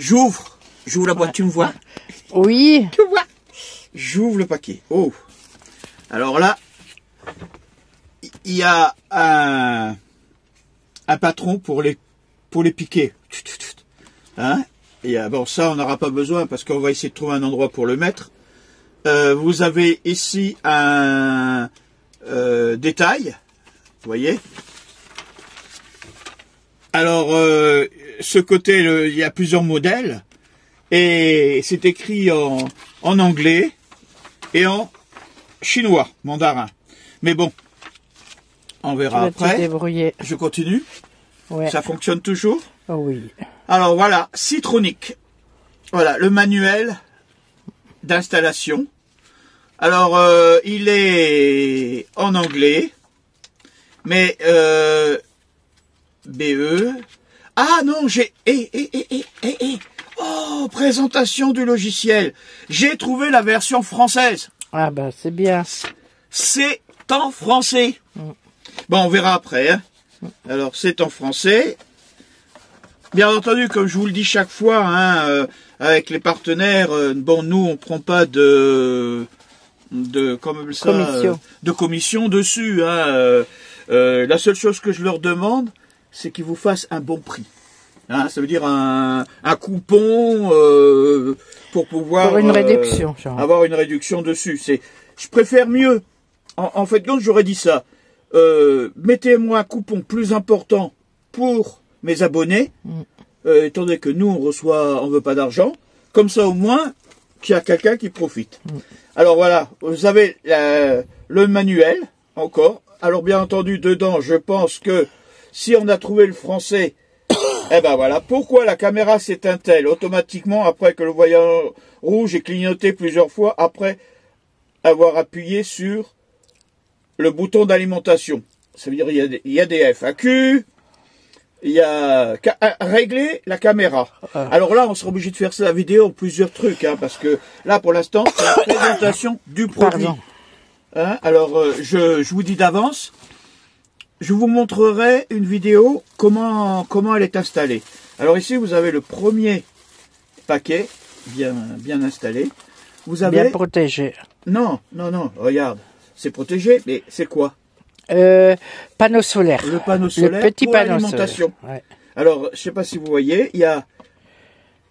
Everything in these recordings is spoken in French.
J'ouvre la boîte, tu me vois? Oui. Tu vois? J'ouvre le paquet. Oh. Alors là, il y a un patron pour les piquer. Hein? Et bon, ça, on n'aura pas besoin parce qu'on va essayer de trouver un endroit pour le mettre. Vous avez ici un détail. Vous voyez? Alors, ce côté, il y a plusieurs modèles. Et c'est écrit en anglais et en chinois, mandarin. Mais bon, on verra après. Je continue. Ouais. Ça fonctionne toujours? Oh oui. Alors voilà, Citronic. Voilà, le manuel d'installation. Alors, il est en anglais. Mais, BE. Ah non, j'ai... Oh, présentation du logiciel. J'ai trouvé la version française. Ah bah c'est bien. C'est en français. Bon, on verra après. Hein. Alors, c'est en français. Bien entendu, comme je vous le dis chaque fois, hein, avec les partenaires, bon, nous, on prend pas de commission dessus. Hein. La seule chose que je leur demande, c'est qu'ils vous fassent un bon prix. Hein, ça veut dire un coupon pour pouvoir pour une réduction, genre. avoir une réduction dessus. Je préfère mieux. En fait, donc j'aurais dit ça. Mettez-moi un coupon plus important pour mes abonnés, étant donné que nous on veut pas d'argent. Comme ça au moins qu'il y a quelqu'un qui profite. Alors voilà, vous avez le manuel encore. Alors bien entendu dedans, je pense que si on a trouvé le français. Eh ben voilà, pourquoi la caméra s'éteint-elle automatiquement après que le voyant rouge ait clignoté plusieurs fois après avoir appuyé sur le bouton d'alimentation? Ça veut dire il y a des FAQ, il y a régler la caméra. Alors là, on sera obligé de faire la vidéo en plusieurs trucs, hein, parce que là, pour l'instant, c'est la présentation du produit. Hein, alors, je vous dis d'avance. Je vous montrerai une vidéo comment elle est installée. Alors ici vous avez le premier paquet bien installé. Vous avez bien protégé. Non, regarde, c'est protégé, mais c'est quoi? Panneau solaire. Le panneau solaire le petit pour panneau l'alimentation. Ouais. Alors je sais pas si vous voyez, il y a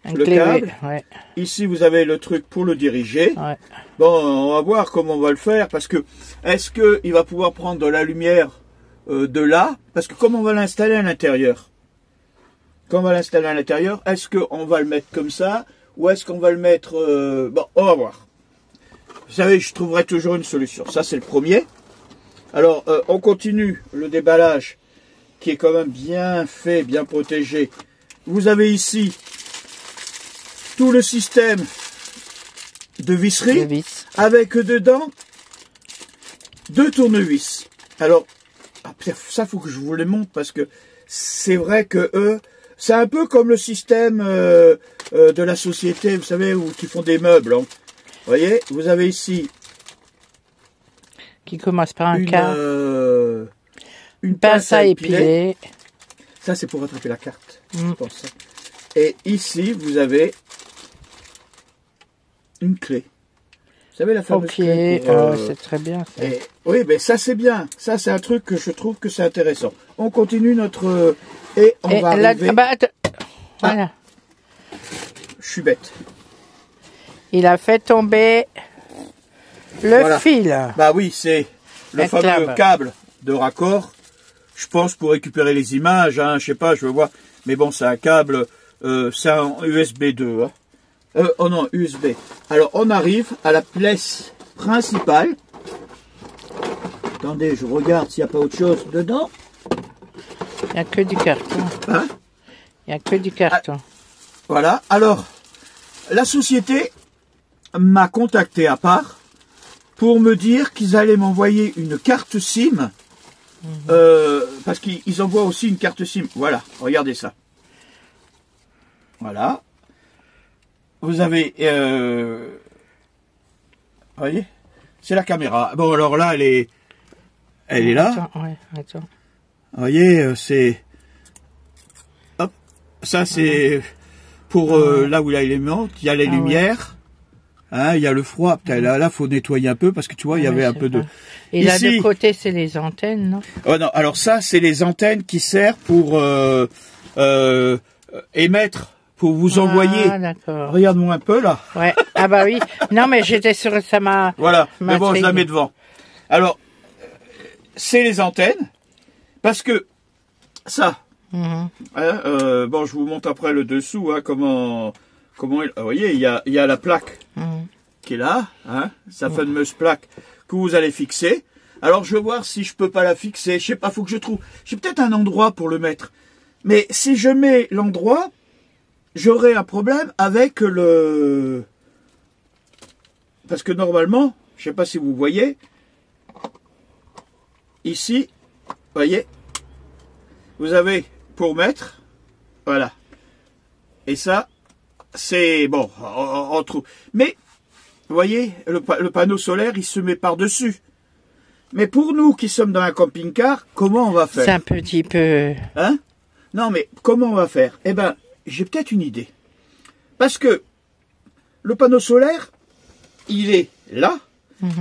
le câble. Ouais. Ici vous avez le truc pour le diriger. Ouais. Bon, on va voir comment on va le faire parce que est-ce que il va pouvoir prendre de la lumière de là, parce que comme on va l'installer à l'intérieur, est-ce qu'on va le mettre comme ça, ou est-ce qu'on va le mettre... bon, on va voir. Vous savez, je trouverai toujours une solution. Ça, c'est le premier. Alors, on continue le déballage, qui est quand même bien fait, bien protégé. Vous avez ici tout le système de visserie, avec dedans 2 tournevis. Alors, ça, faut que je vous les montre parce que c'est vrai que eux, c'est un peu comme le système de la société, vous savez, qui font des meubles. Hein. Vous voyez, vous avez ici qui commence par une pince à épiler. Ça, c'est pour attraper la carte. Je pense. Et ici, vous avez une clé. Vous savez, la fameuse clé pour, c'est très bien. Ça. Oui, mais ça c'est bien. Ça c'est un truc que je trouve que c'est intéressant. On continue notre... et on va arriver... Voilà. Je suis bête. Il a fait tomber le fil. Bah oui, c'est le fameux câble de raccord. Je pense pour récupérer les images, hein, je sais pas, je veux voir. Mais bon, c'est un câble, c'est un USB 2. Hein. Oh non, USB. Alors, on arrive à la pièce principale. Attendez, je regarde s'il n'y a pas autre chose dedans. Il n'y a que du carton. Hein? Il n'y a que du carton. Voilà. Alors, la société m'a contacté à part pour me dire qu'ils allaient m'envoyer une carte SIM. Parce qu'ils envoient aussi une carte SIM. Voilà, regardez ça. Voilà. Vous avez... vous voyez? C'est la caméra. Bon, alors là, elle est là. Attends, ouais, attends. Vous voyez, c'est... Hop. Ça, c'est pour là où il y a l'élément, il y a les lumières, hein, il y a le froid. Là, faut nettoyer un peu parce que tu vois, il y avait un peu de... Et là, de côté, c'est les antennes, non? Oh non, alors ça, c'est les antennes qui servent pour émettre, pour vous envoyer. Ah, d'accord. Regarde-moi un peu, là. Ouais. Ah bah oui. Non, mais j'étais sur ça m'a... Voilà, mais bon, je la mets devant. Alors, c'est les antennes, parce que ça, hein, bon, je vous montre après le dessous, hein, comment vous voyez, il y a la plaque qui est là, hein, sa fameuse plaque que vous allez fixer. Alors, je vais voir si je peux pas la fixer, je sais pas, faut que je trouve. J'ai peut-être un endroit pour le mettre. Mais si je mets l'endroit, j'aurai un problème avec le... Parce que normalement, je sais pas si vous voyez, ici, voyez, vous avez pour mettre, voilà. Et ça, c'est bon, on trouve. Mais, vous voyez, le panneau solaire, il se met par-dessus. Mais pour nous qui sommes dans un camping-car, comment on va faire? C'est un petit peu... Hein? Non, mais comment on va faire? Eh ben, j'ai peut-être une idée. Parce que le panneau solaire, il est là,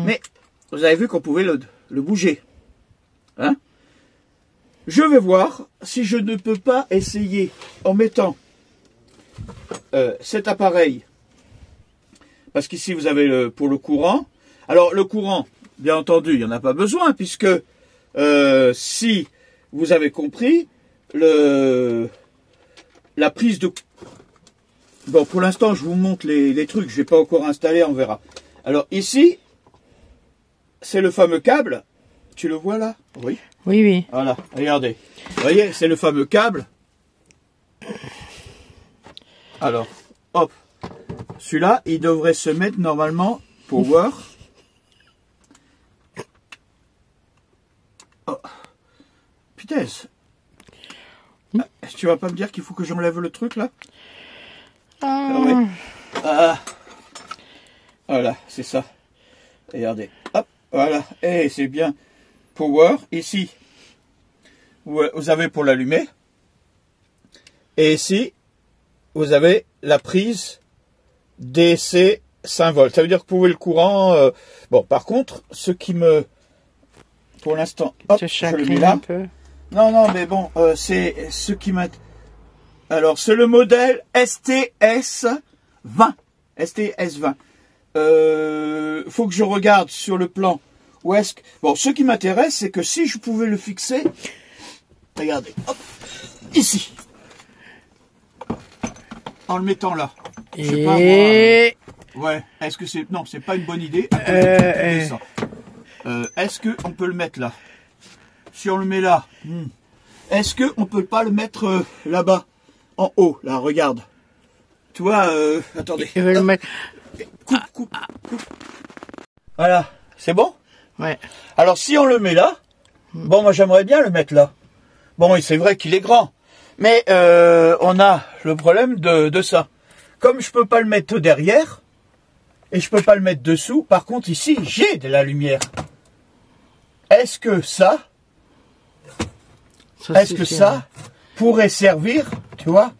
mais vous avez vu qu'on pouvait le bouger. Hein? Je vais voir si je ne peux pas essayer en mettant cet appareil. Parce qu'ici, vous avez pour le courant. Alors, le courant, bien entendu, il n'y en a pas besoin, puisque si vous avez compris, la prise de... Bon, pour l'instant, je vous montre les trucs. Je ne vais pas encore installer, on verra. Alors, ici, c'est le fameux câble. Tu le vois là? Oui. Oui, oui. Voilà, regardez. Vous voyez, c'est le fameux câble. Alors, hop. Celui-là, il devrait se mettre normalement power. Oh. Putain. Tu vas pas me dire qu'il faut que j'enlève le truc là? Ah oui. Ah. Voilà, c'est ça. Regardez. Hop, voilà. Et c'est bien. Power, ici. Vous avez pour l'allumer. Et ici, vous avez la prise DC 5 volts. Ça veut dire que vous pouvez le courant... Bon, par contre, ce qui me... Pour l'instant, hop, je le mets là. Un peu. Non, non, mais bon, c'est ce qui m'a... Alors, c'est le modèle STS 20. STS 20. Faut que je regarde sur le plan. Où est-ce que... Bon, ce qui m'intéresse, c'est que si je pouvais le fixer... Regardez, hop, ici. En le mettant là. Je sais pas, moi, ouais, est-ce que c'est... Non, c'est pas une bonne idée. Est-ce qu'on peut le mettre là? Si on le met là, est-ce qu'on peut pas le mettre là-bas? En haut, là, regarde. Tu vois, attendez. Je vais le mettre... Coupe. Voilà, c'est bon? Ouais. Alors, si on le met là, bon, moi, j'aimerais bien le mettre là. Bon, et c'est vrai qu'il est grand. Mais on a le problème de ça. Comme je peux pas le mettre derrière, et je peux pas le mettre dessous, par contre, ici, j'ai de la lumière. Est-ce que ça pourrait servir, tu vois,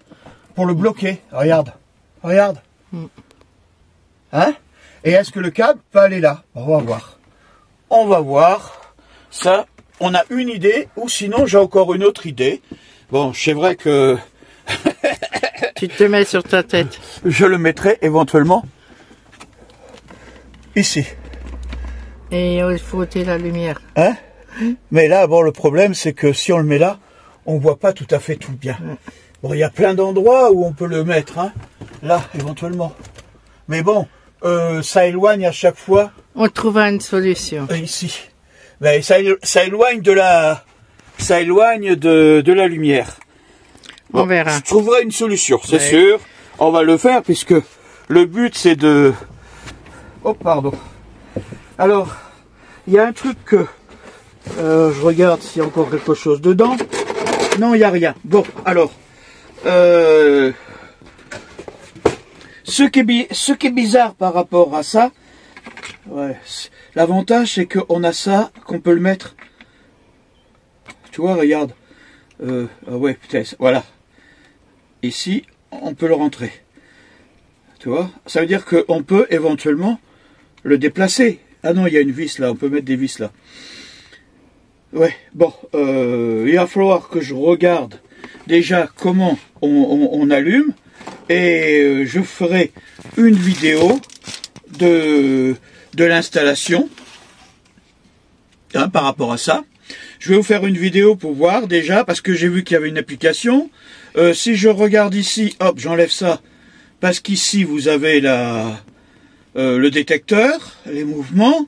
pour le bloquer? Regarde. Hein? Et est-ce que le câble peut aller là? On va voir. On va voir. Ça, on a une idée, ou sinon j'ai encore une autre idée. Bon, c'est vrai que... Tu te mets sur ta tête. Je le mettrai éventuellement ici. Et il faut ôter la lumière. Hein? Mais là, bon, le problème, c'est que si on le met là, on voit pas tout à fait tout bien. Bon, il y a plein d'endroits où on peut le mettre, hein. Là, éventuellement. Mais bon, ça éloigne à chaque fois. On trouvera une solution. Ici. Mais ça éloigne de la lumière. Bon, on verra. Je trouverai une solution, c'est sûr. On va le faire puisque le but c'est de... Oh, pardon. Alors, il y a un truc que... je regarde s'il y a encore quelque chose dedans. Non, il n'y a rien. Bon, alors... ce qui est bizarre par rapport à ça, ouais, l'avantage c'est qu'on a ça, qu'on peut le mettre... Tu vois, regarde. Ah ouais, putain, voilà. Ici, on peut le rentrer. Tu vois, ça veut dire qu'on peut éventuellement le déplacer. Ah non, il y a une vis là, on peut mettre des vis là. Ouais, bon, il va falloir que je regarde déjà comment on allume. Et je ferai une vidéo de l'installation par rapport à ça. Je vais vous faire une vidéo pour voir déjà, parce que j'ai vu qu'il y avait une application. Si je regarde ici, hop, j'enlève ça, parce qu'ici vous avez le détecteur, les mouvements.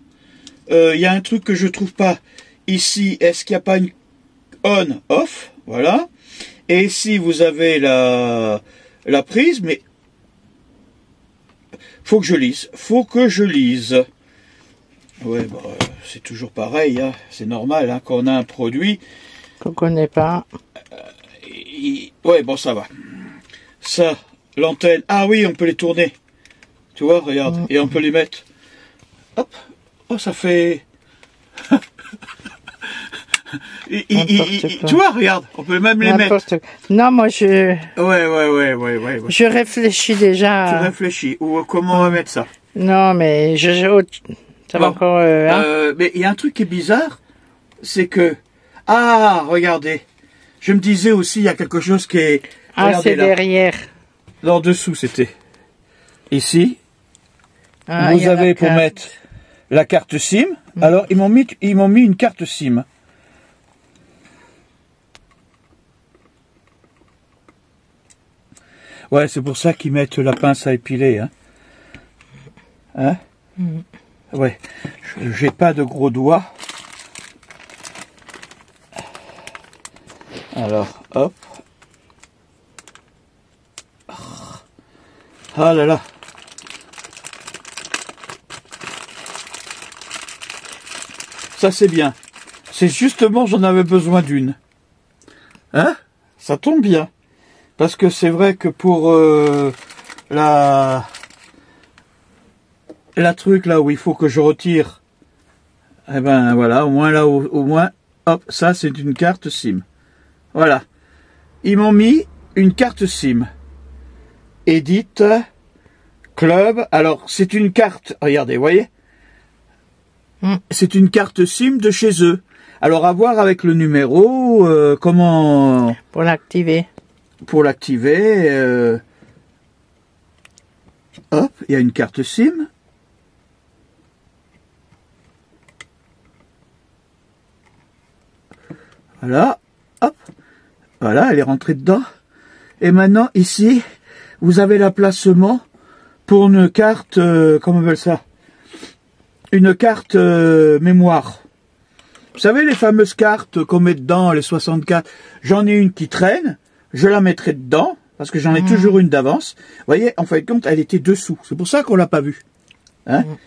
Il y a un truc que je trouve pas ici. Est-ce qu'il n'y a pas une on-off? Voilà. Et ici vous avez la prise, mais faut que je lise. Ouais, bah, c'est toujours pareil, hein. C'est normal, hein, quand on a un produit qu'on connaît pas. Ouais, bon, ça va. Ça, l'antenne. Ah oui, on peut les tourner. Tu vois, regarde, et on peut les mettre. Hop, oh, ça fait. Tu vois, regarde, on peut même les mettre. Non, moi je. Ouais. Je réfléchis déjà. Tu réfléchis. Ou comment on va mettre ça? Non, mais ça va encore. Mais il y a un truc qui est bizarre, c'est que. Ah, regardez. Je me disais aussi, il y a quelque chose qui est. Ah, c'est derrière. Là, en dessous, c'était. Ici. Ah, vous avez pour mettre la carte SIM. Alors, ils m'ont mis une carte SIM. Ouais, c'est pour ça qu'ils mettent la pince à épiler, hein. Ouais, j'ai pas de gros doigts. Alors, hop. Ah là là. Ça c'est bien. C'est justement, j'en avais besoin d'une. Hein? Ça tombe bien. Parce que c'est vrai que pour la truc là où il faut que je retire, eh ben voilà, au moins là, au moins, hop, ça c'est une carte SIM. Voilà. Ils m'ont mis une carte SIM. Edit, Club. Alors c'est une carte, regardez, vous voyez? C'est une carte SIM de chez eux. Alors à voir avec le numéro, comment... Pour l'activer. Pour l'activer, hop, il y a une carte SIM. Voilà, hop, voilà, elle est rentrée dedans. Et maintenant, ici, vous avez l'emplacement pour une carte, comment on appelle ça? Une carte mémoire. Vous savez, les fameuses cartes qu'on met dedans, les 64, j'en ai une qui traîne. Je la mettrai dedans, parce que j'en ai toujours une d'avance. Vous voyez, en fin de compte, elle était dessous. C'est pour ça qu'on l'a pas vue. Hein? Vous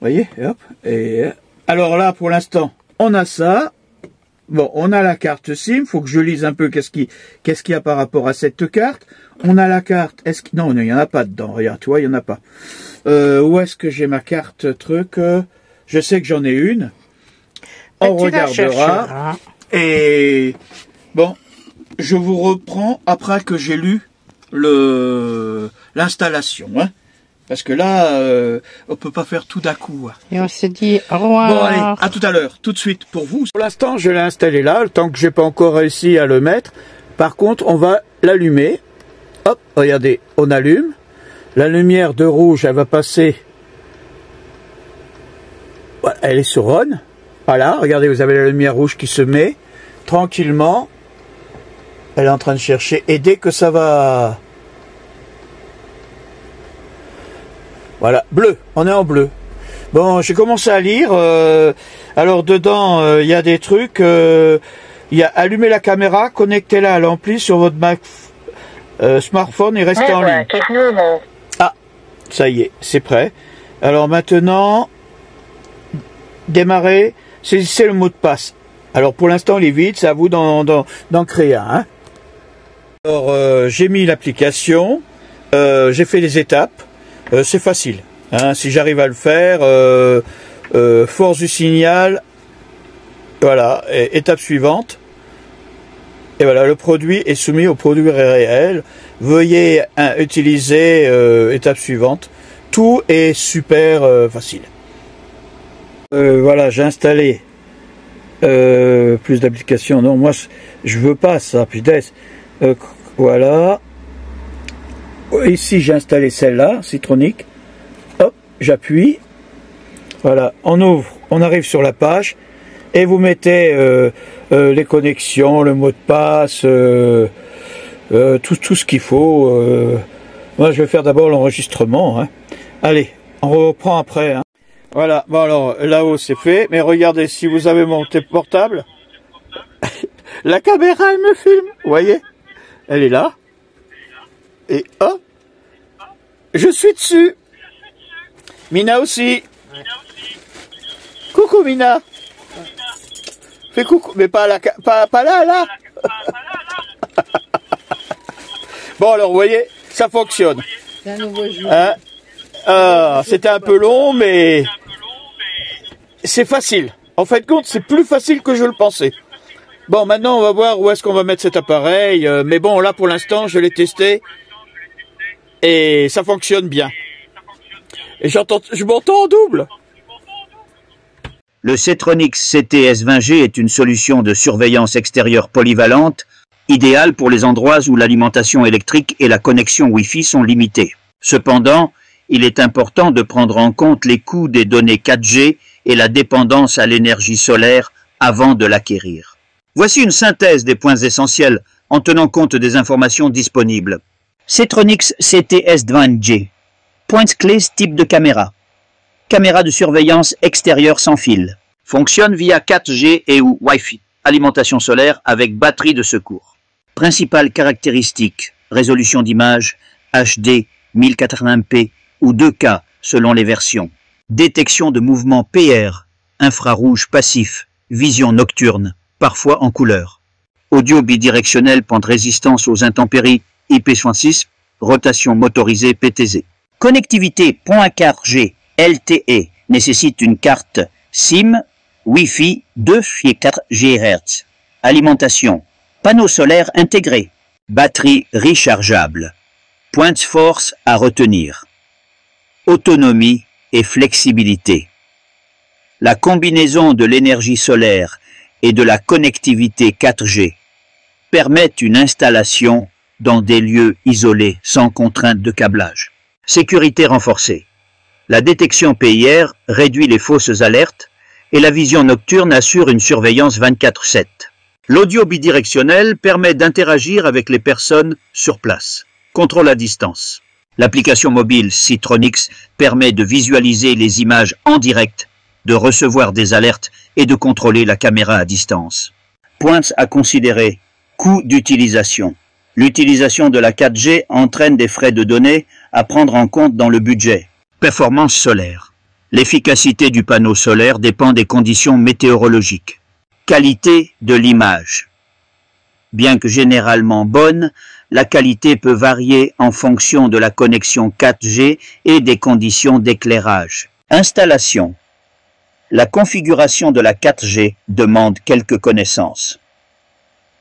voyez, et hop. Et alors là, pour l'instant, on a ça. Bon, on a la carte SIM. Il faut que je lise un peu qu'est-ce qu'il y a par rapport à cette carte. On a la carte. Non, il n'y en a pas dedans. Regarde, tu vois, il n'y en a pas. Où est-ce que j'ai ma carte truc? Je sais que j'en ai une. On regardera. Et bon. Je vous reprends après que j'ai lu l'installation, hein, parce que là, on peut pas faire tout d'un coup. Hein. Et on s'est dit au revoir. Bon, allez, à tout à l'heure, tout de suite pour vous. Pour l'instant, je l'ai installé là, le temps que j'ai pas encore réussi à le mettre. Par contre, on va l'allumer. Hop, regardez, on allume. La lumière de rouge, elle va passer. Voilà, elle est sur on. Voilà, regardez, vous avez la lumière rouge qui se met tranquillement. Elle est en train de chercher. Et dès que ça va... Voilà, bleu. On est en bleu. Bon, j'ai commencé à lire. Alors, dedans, il y a des trucs. Il y a allumer la caméra, connectez-la à l'ampli sur votre smartphone et restez en ligne. Ah, ça y est, c'est prêt. Alors maintenant, démarrer, saisissez le mot de passe. Alors, pour l'instant, il est vide. C'est à vous d'en créer un. Hein. Alors, j'ai mis l'application, j'ai fait les étapes, c'est facile, hein, si j'arrive à le faire, force du signal, voilà, étape suivante, Et voilà, le produit est soumis au produit réel. Veuillez utiliser étape suivante. Tout est super facile. Voilà, j'ai installé plus d'applications. Non, moi, je veux pas ça, putain. Voilà. Ici, j'ai installé celle-là, Citronic. Hop, j'appuie. Voilà, on ouvre, on arrive sur la page. Et vous mettez les connexions, le mot de passe, tout ce qu'il faut. Moi, je vais faire d'abord l'enregistrement. Hein. Allez, on reprend après. Hein. Voilà, bon alors, là-haut c'est fait. Mais regardez, si vous avez mon portable, la caméra, elle me filme. Vous voyez? Elle est là. Et hop, je suis dessus. Mina aussi. Coucou Mina. Fais coucou, mais pas là, là. Bon alors, vous voyez, ça fonctionne. C'est un nouveau jeu. Hein, c'était un peu long, mais c'est facile. En fait, compte, c'est plus facile que je le pensais. Bon, maintenant, on va voir où est-ce qu'on va mettre cet appareil. Mais bon, là, pour l'instant, je l'ai testé et ça fonctionne bien. Et je m'entends en double. Le Cetronics CT-S20G est une solution de surveillance extérieure polyvalente, idéale pour les endroits où l'alimentation électrique et la connexion Wi-Fi sont limitées. Cependant, il est important de prendre en compte les coûts des données 4G et la dépendance à l'énergie solaire avant de l'acquérir. Voici une synthèse des points essentiels en tenant compte des informations disponibles. Cetronics CT-S20G. Points clés type de caméra. Caméra de surveillance extérieure sans fil. Fonctionne via 4G et ou Wi-Fi. Alimentation solaire avec batterie de secours. Principales caractéristiques. Résolution d'image HD 1080p ou 2K selon les versions. Détection de mouvement PR, infrarouge passif, vision nocturne, parfois en couleur. Audio bidirectionnel pente résistance aux intempéries IP66, rotation motorisée PTZ. Connectivité .4G LTE nécessite une carte SIM Wi-Fi 2,4 GHz. Alimentation. Panneau solaire intégré. Batterie rechargeable. Points force à retenir. Autonomie et flexibilité. La combinaison de l'énergie solaire et de la connectivité 4G permet une installation dans des lieux isolés sans contrainte de câblage. Sécurité renforcée. La détection PIR réduit les fausses alertes et la vision nocturne assure une surveillance 24/7. L'audio bidirectionnel permet d'interagir avec les personnes sur place. Contrôle à distance. L'application mobile Citronics permet de visualiser les images en direct, de recevoir des alertes et de contrôler la caméra à distance. Points à considérer. Coût d'utilisation. L'utilisation de la 4G entraîne des frais de données à prendre en compte dans le budget. Performance solaire. L'efficacité du panneau solaire dépend des conditions météorologiques. Qualité de l'image. Bien que généralement bonne, la qualité peut varier en fonction de la connexion 4G et des conditions d'éclairage. Installation. La configuration de la 4G demande quelques connaissances.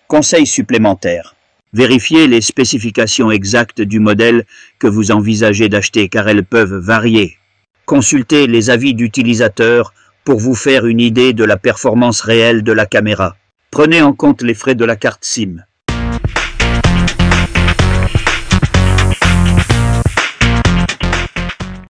Conseils supplémentaires. Vérifiez les spécifications exactes du modèle que vous envisagez d'acheter car elles peuvent varier. Consultez les avis d'utilisateurs pour vous faire une idée de la performance réelle de la caméra. Prenez en compte les frais de la carte SIM.